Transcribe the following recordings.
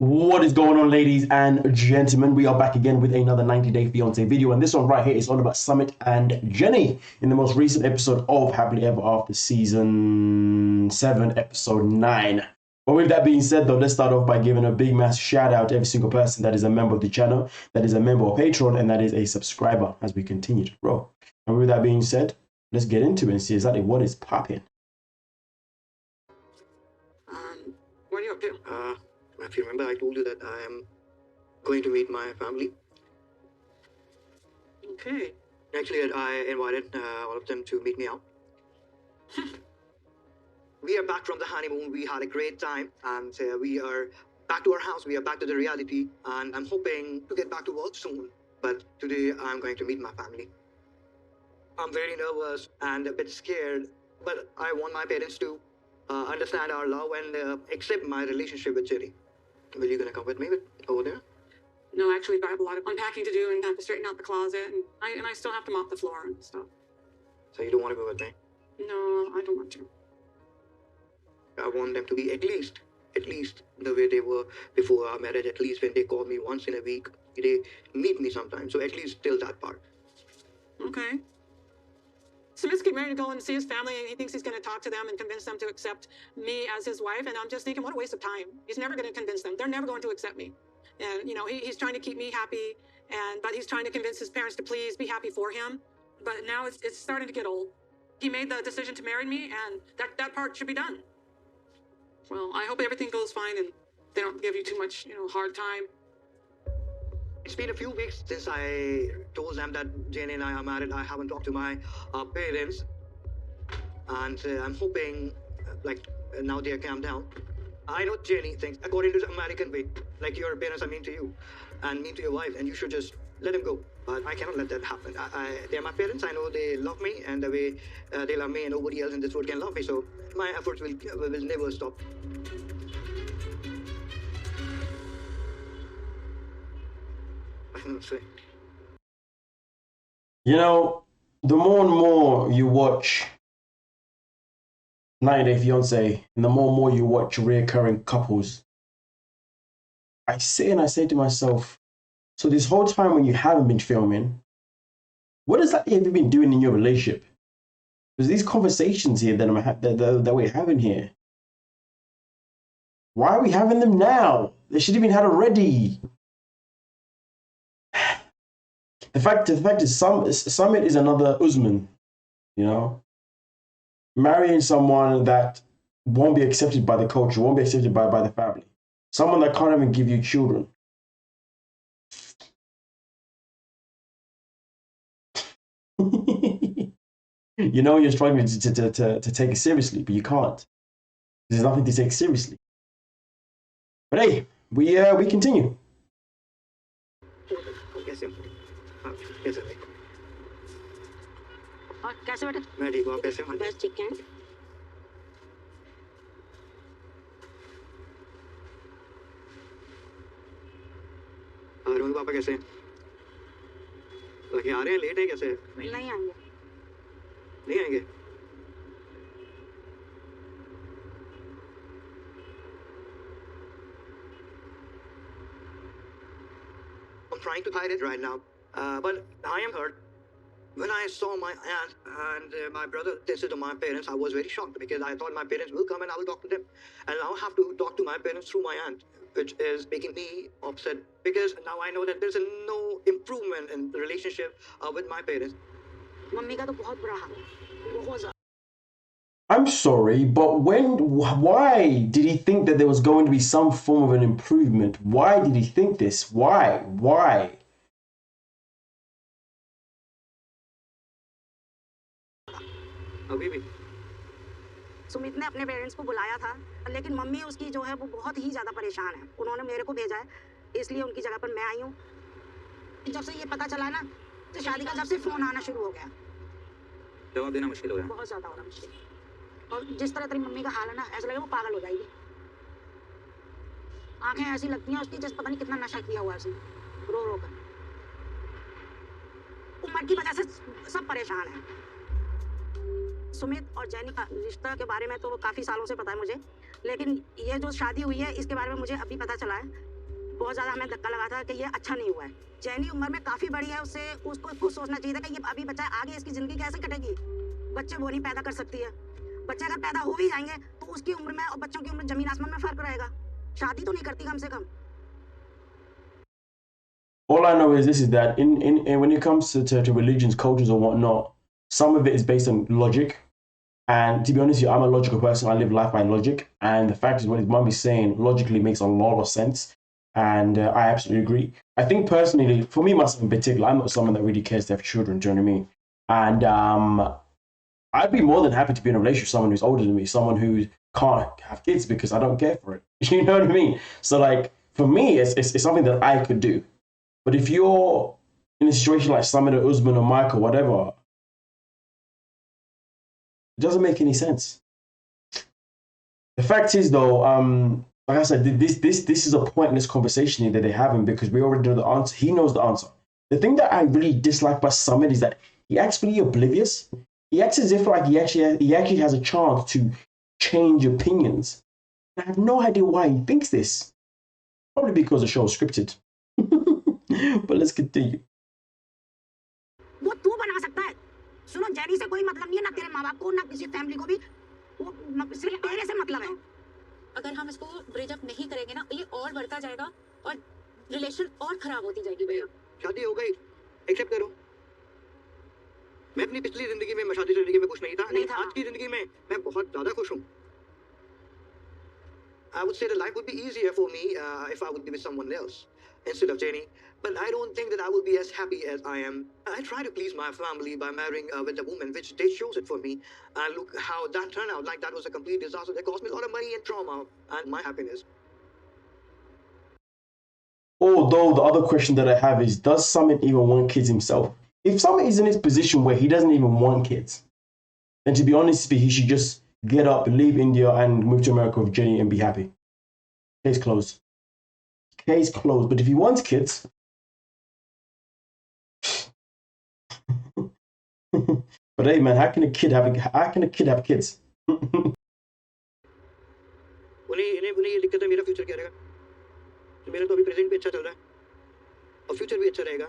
What is going on, ladies and gentlemen? We are back again with another 90-day fiance video, and this one right here is all about Summit and Jenny in the most recent episode of Happily Ever After season 7, episode 9. But with that being said, though, let's start off by giving a big mass shout out to every single person that is a member of the channel, that is a member of Patreon, and that is a subscriber as we continue to grow. And with that being said, let's get into it and see exactly what is popping. What are you up to? If you remember, I told you that I am going to meet my family. Okay. Actually, I invited all of them to meet me out. We are back from the honeymoon. We had a great time, and we are back to our house. We are back to the reality, and I'm hoping to get back to work soon. But today, I'm going to meet my family. I'm very nervous and a bit scared, but I want my parents to understand our love and accept my relationship with Jenny. Will you gonna come with me over there? No, actually, I have a lot of unpacking to do and have to straighten out the closet, and I still have to mop the floor and stuff. So you don't want to go with me? No, I don't want to. I want them to be at least the way they were before our marriage. At least when they call me once in a week, they meet me sometimes. So at least till that part. Okay. Smith's getting ready to go and see his family, and he thinks he's going to talk to them and convince them to accept me as his wife. And I'm just thinking, what a waste of time. He's never going to convince them. They're never going to accept me. And, you know, he's trying to keep me happy, but he's trying to convince his parents to please be happy for him. But now it's starting to get old. He made the decision to marry me, and that part should be done. Well, I hope everything goes fine and they don't give you too much, hard time. It's been a few weeks since I told them that Jenny and I are married. I haven't talked to my parents, and I'm hoping, now they are calmed down. I know Jenny thinks, according to the American way, like your parents are mean to you and mean to your wife, and you should just let them go. But I cannot let that happen. They're my parents. I know they love me, and the way they love me, and nobody else in this world can love me. So my efforts will never stop. You know, the more and more you watch 90-Day Fiance, and the more you watch reoccurring couples, I sit and I say to myself, so this whole time when you haven't been filming, what exactly have you been doing in your relationship? Because these conversations here that we're having here, why are we having them now? They should have been had already. The fact is, Summit is another Usman, marrying someone that won't be accepted by the culture, won't be accepted by the family, someone that can't even give you children. You're struggling to take it seriously, but you can't. There's nothing to take seriously. But hey, we continue. और कैसे बेटा? मैं ठीक हूँ, आप कैसे हो? बस ठीक है। और मम्मी पापा कैसे हैं? लगे आ रहे हैं, लेट है कैसे? नहीं आएंगे। नहीं आएंगे? I'm trying to hide it right now, but I am hurt. When I saw my aunt and my brother tested to my parents, I was very shocked because I thought my parents will come and I will talk to them. And now I have to talk to my parents through my aunt, which is making me upset because now I know that there's no improvement in the relationship with my parents. Mummy का तो बहुत बुरा हाल है, बहुत ज़्यादा। I'm sorry, but why did he think that there was going to be some form of an improvement? Why did he think this? Why? अभी भी सुमित ने अपने पेरेंट्स को बुलाया था, लेकिन मम्मी उसकी जो है वो बहुत ही ज़्यादा परेशान है। उन्होंने मेरे को भेजा है, इसलिए उनकी जगह पर मैं आई हूँ। जब से ये पता चला ना, तो शादी का जब से फोन आना शुरू हो गया, जवाब देना मुश्किल हो रहा है। बहुत ज़्यादा हो रहा है मुश्किल। और जिस तरह तेरी मम्मी का हाल है ना, ऐसा लगे वो पागल हो जाएगी। आंखें ऐसी लगती हैं उसकी जैसे पता नहीं कितना नशा किया हुआ है उसने, रो कर। उम्र की वजह से सब परेशान है। सुमित और जैनी का रिश्ता के बारे में तो काफ़ी सालों से पता है मुझे, लेकिन ये जो शादी हुई है इसके बारे में मुझे अभी पता चला है। बहुत ज्यादा हमें धक्का लगा था कि ये अच्छा नहीं हुआ है। जैनी उम्र में काफी बड़ी है, उससे उसको खुद सोचना चाहिए था कि ये अभी बच्चा है, आगे इसकी जिंदगी कैसे कटेगी। बच्चे वो नहीं पैदा कर सकती है। बच्चे अगर पैदा हो भी जाएंगे तो उसकी उम्र में और बच्चों की उम्र जमीन आसमान में फर्क रहेगा। शादी तो नहीं करती कम से कम। All I know is this: is that in when it comes to religions, cultures, or whatnot, some of it is based on logic. And to be honest with you, I'm a logical person. I live life by logic. And the fact is, what his mum is saying logically makes a lot of sense. And I absolutely agree. I think personally, for me, myself in particular, I'm not someone that really cares to have children. Do you know what I mean? And I'd be more than happy to be in a relationship with someone who's older than me, someone who can't have kids because I don't care for it. You know what I mean? So, like, for me, it's something that I could do. But if you're in a situation like Samir or Usman or Michael, whatever, it doesn't make any sense. The fact is, though, like I said, this is a pointless conversation that they're having because we already know the answer. He knows the answer. The thing that I really dislike by Samir is that he acts really oblivious. He acts as if like he actually has a chance to change opinions. I have no idea why he thinks this. Probably because the show is scripted. But let's continue. वो तू बना सकता है। सुनो, जैनी से कोई मतलब नहीं है, ना तेरे माँ बाप को, ना किसी फैमिली को भी। वो सिर्फ तेरे से मतलब है। अगर हम इसको ब्रिज अप नहीं करेंगे ना, ये और बढ़ता जाएगा और रिलेशन और खराब होती जाएगी। भैया शादी हो गई, एक्सेप्ट करो। मैं अपनी पिछली जिंदगी में, शादी जिंदगी में खुश नहीं था। नहीं था। आज की जिंदगी में मैं बहुत ज्यादा खुश हूँ। I would say that life would be easier for me if I would be with someone else instead of Jenny. But I don't think that I will be as happy as I am. I try to please my family by marrying with a woman, which they chose it for me. And look how that turned out. Like, that was a complete disaster. That cost me a lot of money and trauma and my happiness. Although the other question that I have is, does Summit even want kids himself? If Summit is in his position where he doesn't even want kids, then to be honest with you, he should just get up, leave India and move to America with Jenny and be happy. Case closed. Case closed. But if he wants kids, but hey man, how can a kid have kids? उन्हें ये दिक्कत है, मेरा future क्या रहेगा? मेरा तो अभी प्रेजेंट भी अच्छा चल रहा है और फ्यूचर भी अच्छा रहेगा।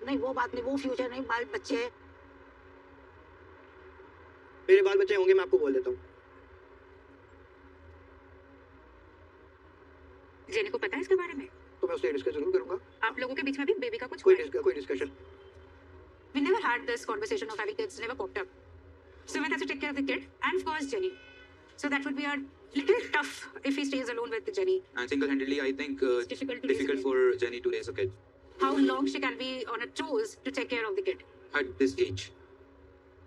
नहीं, वो बात नहीं, वो फ्यूचर नहीं, बाल बच्चे। मेरे बाल बच्चे होंगे, मैं आपको बोल देता हूँ। जेनी को पता है इसके बारे में? तो मैं उससे डिस्कस जरूर करूंगा। आप लोगों के बीच में भी बेबी का कुछ कोई discussion. We never had this conversation of having kids, never popped up. Sumit has to take care of the kid and of course Jenny. So that would be a little tough if he stays alone with Jenny. And single-handedly, I think It's difficult for Jenny to raise a kid how long she can be on her toes to take care of the kid. at this age.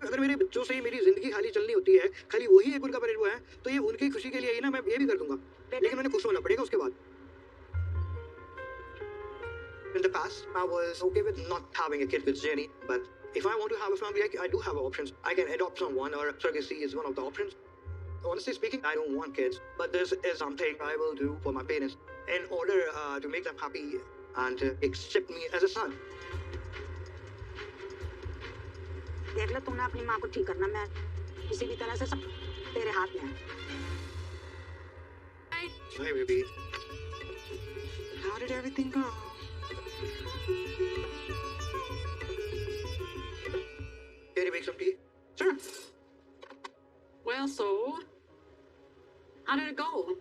अगर मेरे बच्चों से ही मेरी जिंदगी खाली चलनी होती है, खाली वही एक उनका परिवार है, तो ये उनकी खुशी के लिए ही ना, मैं ये भी कर दूंगा। लेकिन मैंने खुश होना पड़ेगा उसके बाद। In the past, I was okay with not having a kid with Jenny, but if I want to have a family, I do have options. I can adopt someone, or surrogacy is one of the options. Honestly speaking, I don't want kids, but this is something I will do for my parents in order to make them happy and accept me as a son. देख ले, तुमने अपनी माँ को ठीक करना, मैं किसी भी तरह से सब तेरे हाथ में है। Hi, baby. How did everything go? Can you make some tea? Sure. Well, so how did it go?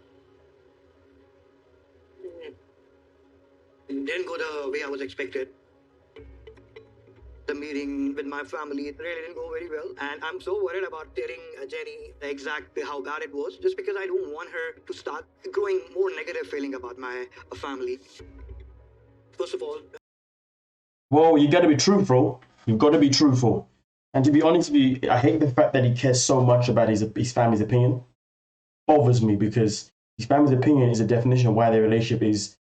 It didn't go the way I was expected. The meeting with my family really didn't go very well, and I'm so worried about telling Jenny exactly how bad it was, just because I don't want her to start growing more negative feeling about my family. First of all, Well, you got to be truthful. You've got to be truthful. And to be honest with you, I hate the fact that he cares so much about his family's opinion. Bothers me because his family's opinion is a definition of why their relationship is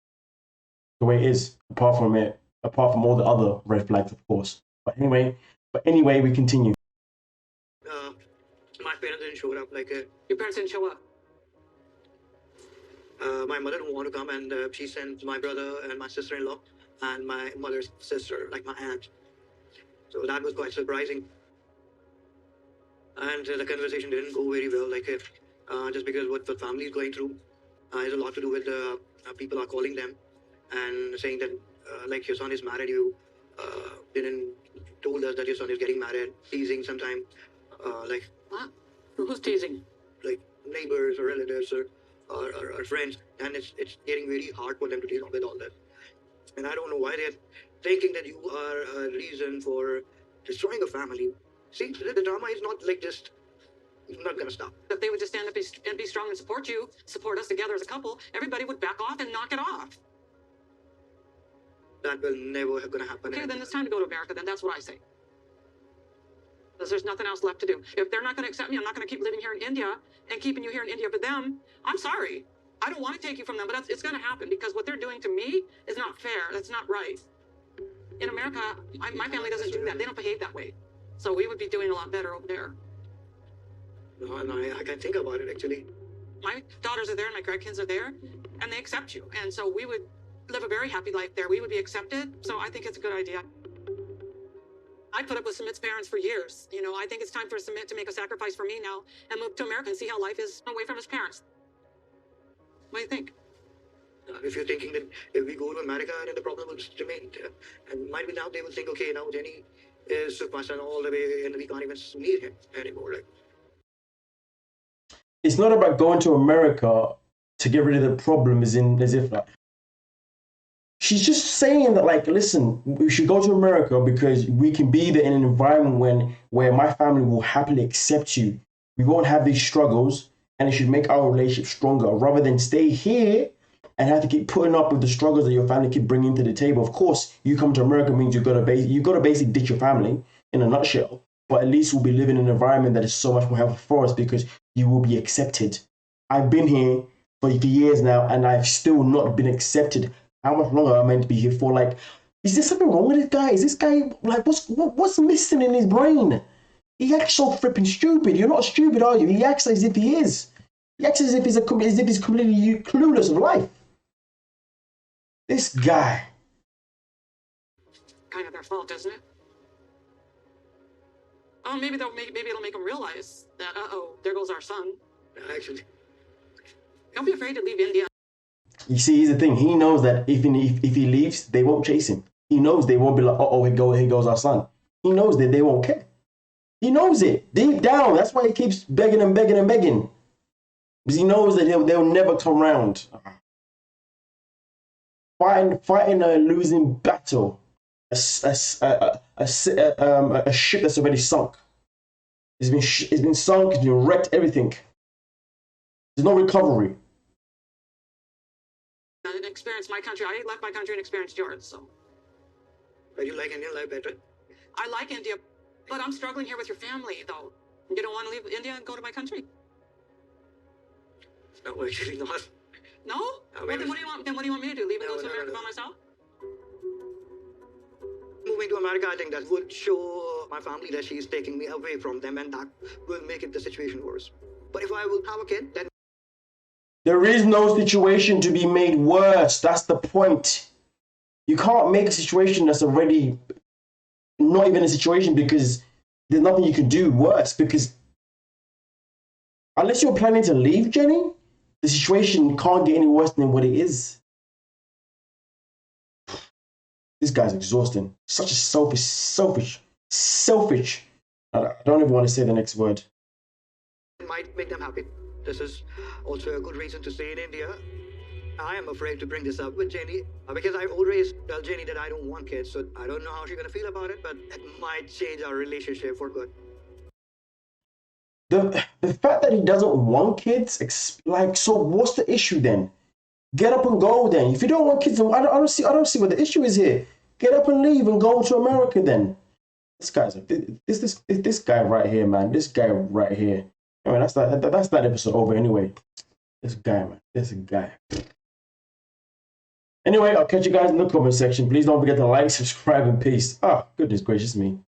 the way it is. Apart from all the other red flags, of course. But anyway, we continue. my parents didn't show up. Your parents didn't show up. My mother didn't want to come, and she sent my brother and my sister-in-law and my mother's sister, like my aunt. So that was quite surprising. And the conversation didn't go very well, just because what the family is going through has a lot to do with people are calling them and saying that like your son is married, you didn't told us that your son is getting married, teasing sometime, like What? Who's teasing? like neighbors or relatives or friends, and it's getting very hard for them to deal with all that. And I don't know why they're thinking that you are a reason for destroying a family. See, the drama is not like just not gonna stop. If they would just stand up and be strong and support us together as a couple, everybody would back off and knock it off. That will never gonna happen. Okay, then it's time to go to America. Then that's what I say. Because there's nothing else left to do. If they're not going to accept me, I'm not going to keep living here in India and keeping you here in India for them. I'm sorry. I don't want to take you from them, but it's going to happen because what they're doing to me is not fair. That's not right. In America, my family doesn't do that. They don't behave that way. So we would be doing a lot better over there. No, I can think about it actually. My daughters are there and my grandkids are there, and they accept you. And so we would live a very happy life there. We would be accepted. So I think it's a good idea. I put up with Sumit's parents for years. You know, I think it's time for Sumit to make a sacrifice for me now and move to America and see how life is away from his parents. What do you think? If you're thinking that if we go to America, then the problem will remain. And might be now they will think, okay, now Jenny is took my son all the way and we can't even meet him anymore. Like, it's not about going to America to get rid of the problem, as if like, she's just saying that, like, listen, we should go to America because we can be there in an environment where my family will happily accept you. We won't have these struggles, and it should make our relationship stronger rather than stay here and have to keep putting up with the struggles that your family keep bringing to the table. Of course, you come to America means you've got to basically ditch your family in a nutshell, but at least we'll be living in an environment that is so much more helpful for us because you will be accepted. I've been here for years now, and I've still not been accepted. How much longer am I meant to be here for? Like, is there something wrong with this guy? Is this guy, like, what's missing in his brain? He acts so flipping stupid. You're not stupid, are you? He acts as if he is. He acts as if he's completely clueless of life. This guy. Kind of their fault, isn't it? Oh, maybe it'll make them realize that, there goes our son. actually, Don't be afraid to leave India. You see, here's the thing. He knows that if he leaves, they won't chase him. He knows they won't be like, here goes our son. He knows that they won't care. He knows it deep down. That's why he keeps begging and begging and begging. Because he knows that they'll never come round. Fighting a losing battle. A ship that's already sunk. It's been sunk. It's been wrecked. Everything. There's no recovery. And experience my country. I left my country and experienced yours. So. but you like Indian life better? I like India, but I'm struggling here with your family, though. You don't want to leave India and go to my country? No, actually not. No? Well, then what do you want? Then what do you want me to do? Leave and go to America by myself? Moving to America, I think that would show my family that she's taking me away from them, and that will make the situation worse. But if I will have a kid, then There is no situation to be made worse. That's the point. You can't make a situation that's already not even a situation because there's nothing you can do worse. Because unless you're planning to leave, Jenny, the situation can't get any worse than what it is. This guy's exhausting. Such a selfish. I don't even want to say the next word. it might make them happy. This is also a good reason to stay in India. I am afraid to bring this up with Jenny because I always tell Jenny that I don't want kids, so I don't know how she's gonna feel about it, but it might change our relationship for good. The fact that he doesn't want kids, so what's the issue then? Get up and go then. If you don't want kids, I don't see what the issue is here. Get up and leave and go to America then. This guy right here, man. This guy right here. I mean, that's that episode over anyway. This guy, man. This guy. Anyway, I'll catch you guys in the comment section. Please don't forget to like, subscribe, and peace. Oh, goodness gracious me.